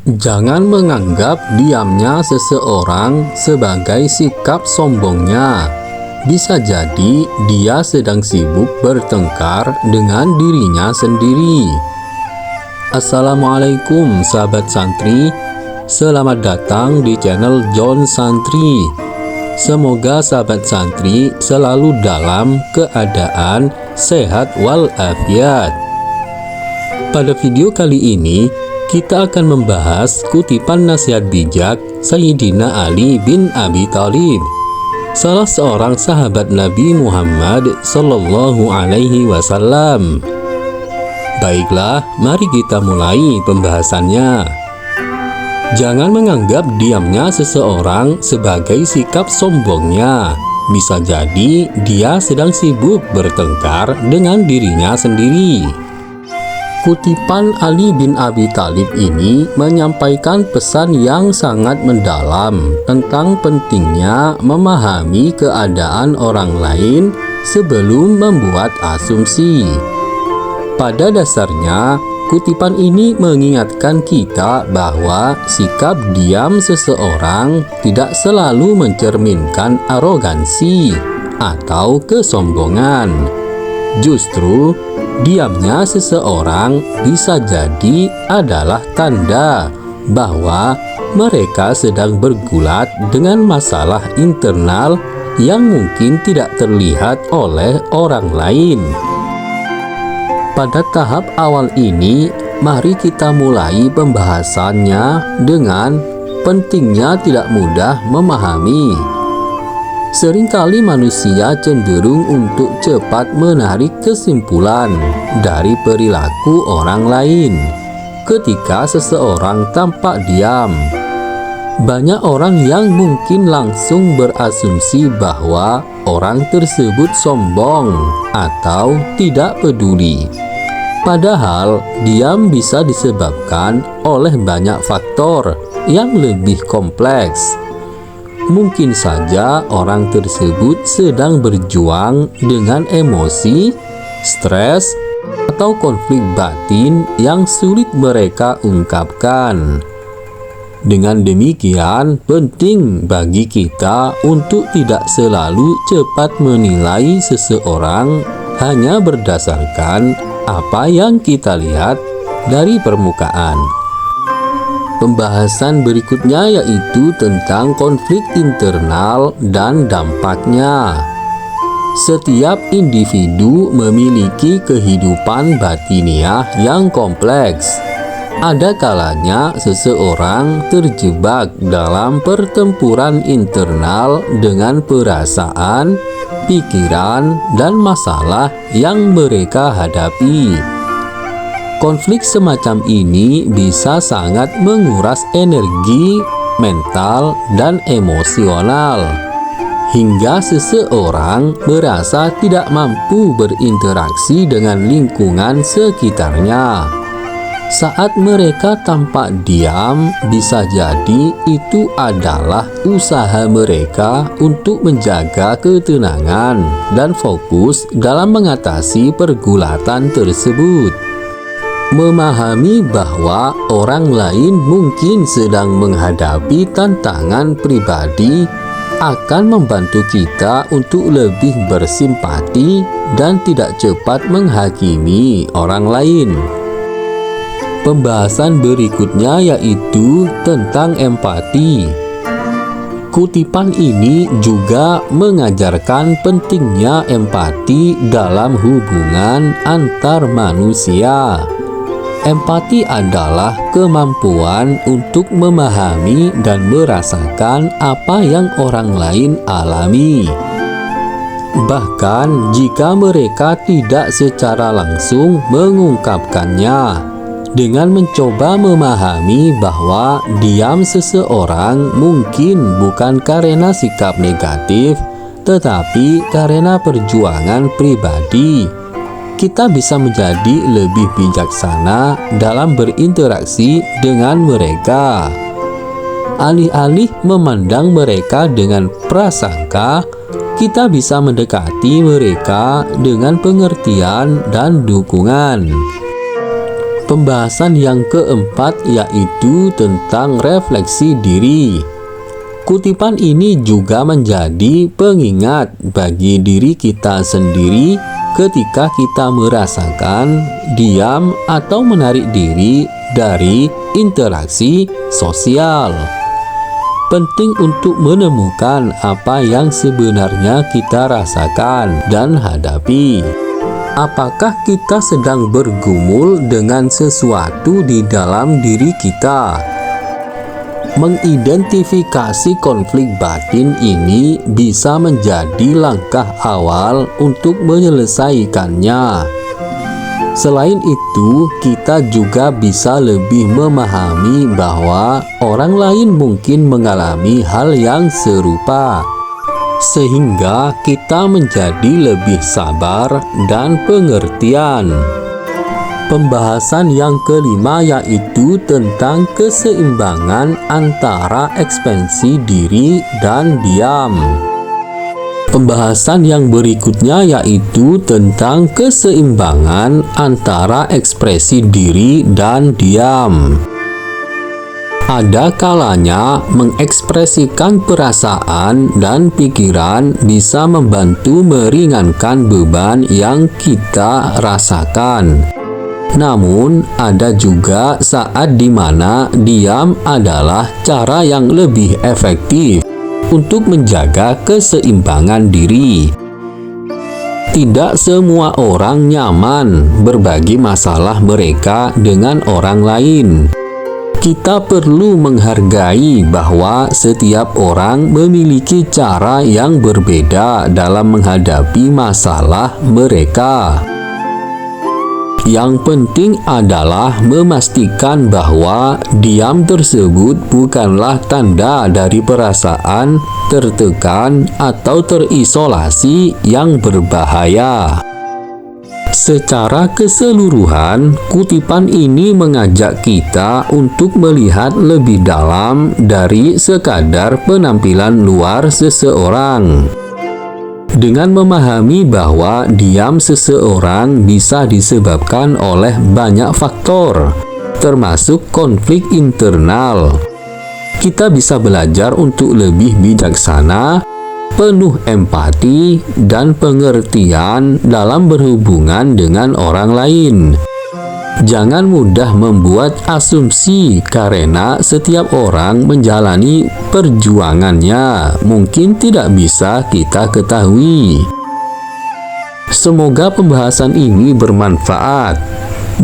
Jangan menganggap diamnya seseorang sebagai sikap sombongnya. Bisa jadi dia sedang sibuk bertengkar dengan dirinya sendiri. Assalamualaikum sahabat santri, selamat datang di channel John Santri. Semoga sahabat santri selalu dalam keadaan sehat walafiat. Pada video kali ini kita akan membahas kutipan nasihat bijak Sayyidina Ali bin Abi Thalib, salah seorang sahabat Nabi Muhammad Sallallahu Alaihi Wasallam. Baiklah, mari kita mulai pembahasannya. Jangan menganggap diamnya seseorang sebagai sikap sombongnya. Bisa jadi dia sedang sibuk bertengkar dengan dirinya sendiri. Kutipan Ali bin Abi Thalib ini menyampaikan pesan yang sangat mendalam tentang pentingnya memahami keadaan orang lain sebelum membuat asumsi. Pada dasarnya, kutipan ini mengingatkan kita bahwa sikap diam seseorang tidak selalu mencerminkan arogansi atau kesombongan. Justru, diamnya seseorang bisa jadi adalah tanda bahwa mereka sedang bergulat dengan masalah internal yang mungkin tidak terlihat oleh orang lain. Pada tahap awal ini, mari kita mulai pembahasannya dengan pentingnya tidak mudah memahami. Seringkali manusia cenderung untuk cepat menarik kesimpulan dari perilaku orang lain ketika seseorang tampak diam. Banyak orang yang mungkin langsung berasumsi bahwa orang tersebut sombong atau tidak peduli. Padahal diam bisa disebabkan oleh banyak faktor yang lebih kompleks. Mungkin saja orang tersebut sedang berjuang dengan emosi, stres, atau konflik batin yang sulit mereka ungkapkan. Dengan demikian, penting bagi kita untuk tidak selalu cepat menilai seseorang hanya berdasarkan apa yang kita lihat dari permukaan. Pembahasan berikutnya yaitu tentang konflik internal dan dampaknya. Setiap individu memiliki kehidupan batiniah yang kompleks. Ada kalanya seseorang terjebak dalam pertempuran internal dengan perasaan, pikiran, dan masalah yang mereka hadapi. Konflik semacam ini bisa sangat menguras energi, mental, dan emosional, hingga seseorang merasa tidak mampu berinteraksi dengan lingkungan sekitarnya. Saat mereka tampak diam, bisa jadi itu adalah usaha mereka untuk menjaga ketenangan dan fokus dalam mengatasi pergulatan tersebut. Memahami bahwa orang lain mungkin sedang menghadapi tantangan pribadi akan membantu kita untuk lebih bersimpati dan tidak cepat menghakimi orang lain. Pembahasan berikutnya yaitu tentang empati. Kutipan ini juga mengajarkan pentingnya empati dalam hubungan antar manusia. Empati adalah kemampuan untuk memahami dan merasakan apa yang orang lain alami. Bahkan jika mereka tidak secara langsung mengungkapkannya, dengan mencoba memahami bahwa diam seseorang mungkin bukan karena sikap negatif, tetapi karena perjuangan pribadi, kita bisa menjadi lebih bijaksana dalam berinteraksi dengan mereka. Alih-alih memandang mereka dengan prasangka, kita bisa mendekati mereka dengan pengertian dan dukungan. Pembahasan yang keempat yaitu tentang refleksi diri. Kutipan ini juga menjadi pengingat bagi diri kita sendiri ketika kita merasakan diam atau menarik diri dari interaksi sosial. Penting untuk menemukan apa yang sebenarnya kita rasakan dan hadapi. Apakah kita sedang bergumul dengan sesuatu di dalam diri kita? Mengidentifikasi konflik batin ini bisa menjadi langkah awal untuk menyelesaikannya. Selain itu, kita juga bisa lebih memahami bahwa orang lain mungkin mengalami hal yang serupa, sehingga kita menjadi lebih sabar dan pengertian. Pembahasan yang kelima yaitu tentang keseimbangan antara ekspansi diri dan diam. Pembahasan yang berikutnya yaitu tentang keseimbangan antara ekspresi diri dan diam. Ada kalanya mengekspresikan perasaan dan pikiran bisa membantu meringankan beban yang kita rasakan. Namun, ada juga saat di mana diam adalah cara yang lebih efektif untuk menjaga keseimbangan diri. Tidak semua orang nyaman berbagi masalah mereka dengan orang lain. Kita perlu menghargai bahwa setiap orang memiliki cara yang berbeda dalam menghadapi masalah mereka. Yang penting adalah memastikan bahwa diam tersebut bukanlah tanda dari perasaan tertekan atau terisolasi yang berbahaya. Secara keseluruhan, kutipan ini mengajak kita untuk melihat lebih dalam dari sekadar penampilan luar seseorang. Dengan memahami bahwa diam seseorang bisa disebabkan oleh banyak faktor, termasuk konflik internal, kita bisa belajar untuk lebih bijaksana, penuh empati, dan pengertian dalam berhubungan dengan orang lain. Jangan mudah membuat asumsi karena setiap orang menjalani perjuangannya mungkin tidak bisa kita ketahui. Semoga pembahasan ini bermanfaat.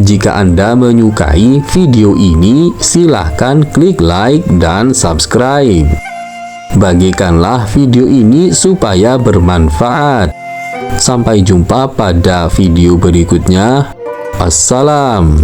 Jika Anda menyukai video ini, silahkan klik like dan subscribe. Bagikanlah video ini supaya bermanfaat. Sampai jumpa pada video berikutnya. Wassalam.